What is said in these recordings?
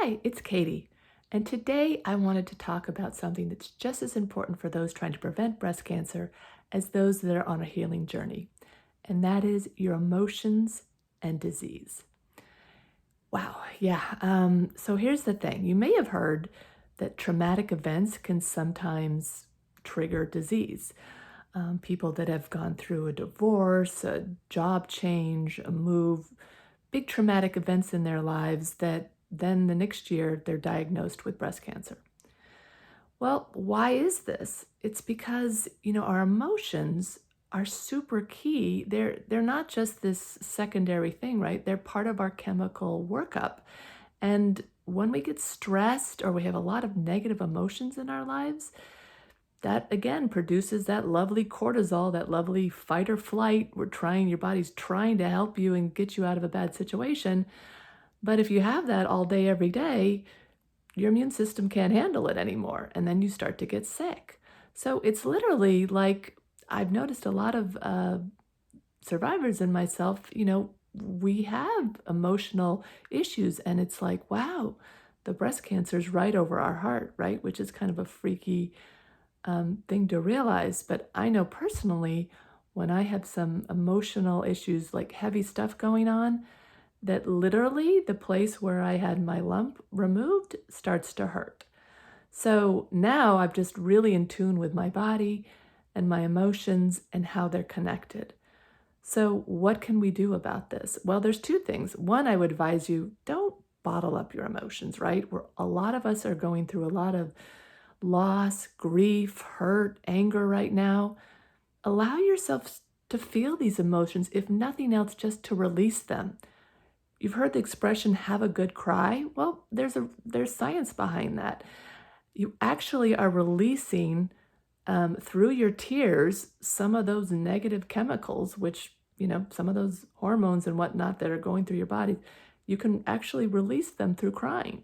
Hi, it's Katie, and today I wanted to talk about something that's just as important for those trying to prevent breast cancer as those that are on a healing journey, and that is your emotions and disease. Wow, yeah. So here's the thing. You may have heard that traumatic events can sometimes trigger disease. People that have gone through a divorce, a job change, a move, big traumatic events in their lives that then the next year they're diagnosed with breast cancer. Well, why is this? It's because, our emotions are super key. They're not just this secondary thing, right? They're part of our chemical workup. And when we get stressed or we have a lot of negative emotions in our lives, that again produces that lovely cortisol, that lovely fight or flight. Your body's trying to help you and get you out of a bad situation. But if you have that all day, every day, your immune system can't handle it anymore. And then you start to get sick. So it's literally like I've noticed a lot of survivors and myself, we have emotional issues. And it's like, wow, the breast cancer is right over our heart, right? Which is kind of a freaky thing to realize. But I know personally, when I have some emotional issues, like heavy stuff going on, that literally the place where I had my lump removed starts to hurt. So now I'm just really in tune with my body and my emotions and how they're connected. So, what can we do about this? Well, there's two things. One, I would advise you don't bottle up your emotions, right? A lot of us are going through a lot of loss, grief, hurt, anger right now. Allow yourself to feel these emotions, if nothing else, just to release them. You've heard the expression have a good cry. Well, there's science behind that. You actually are releasing through your tears some of those negative chemicals, which, some of those hormones and whatnot that are going through your body, you can actually release them through crying.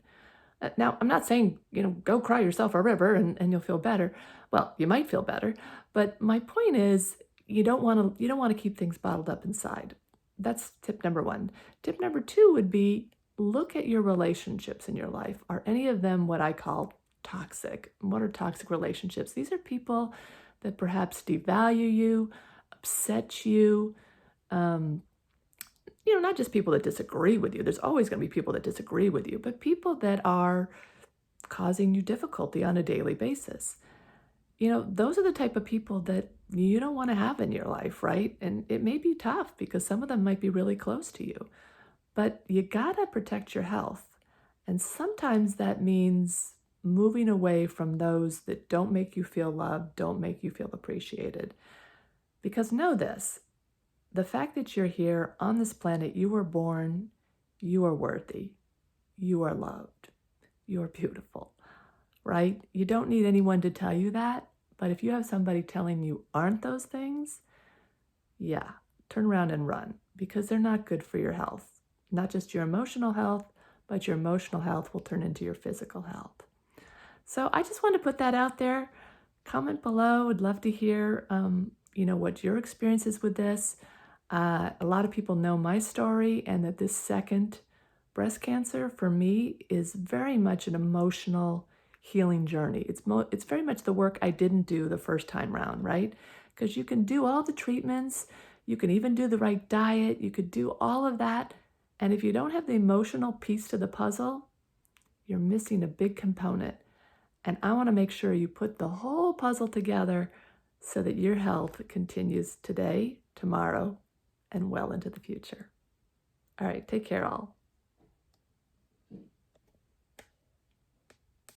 Now, I'm not saying, go cry yourself a river and you'll feel better. Well, you might feel better, but my point is you don't want to keep things bottled up inside. That's tip number one. Tip number two would be look at your relationships in your life. Are any of them what I call toxic? What are toxic relationships? These are people that perhaps devalue you, upset you, um, not just people that disagree with you. There's always going to be people that disagree with you, but people that are causing you difficulty on a daily basis. Those are the type of people that you don't want to have in your life, right? And it may be tough because some of them might be really close to you, but you got to protect your health. And sometimes that means moving away from those that don't make you feel loved, don't make you feel appreciated. Because know this, the fact that you're here on this planet, you were born, you are worthy, you are loved, you are beautiful, right? You don't need anyone to tell you that. But if you have somebody telling you aren't those things, yeah, turn around and run because they're not good for your health. Not just your emotional health, but your emotional health will turn into your physical health. So I just want to put that out there. Comment below. Would love to hear, what your experience is with this. A lot of people know my story and that this second breast cancer for me is very much an emotional healing journey. It's very much the work I didn't do the first time round, right? Because you can do all the treatments, you can even do the right diet, you could do all of that. And if you don't have the emotional piece to the puzzle, you're missing a big component. And I want to make sure you put the whole puzzle together so that your health continues today, tomorrow, and well into the future. All right, take care all.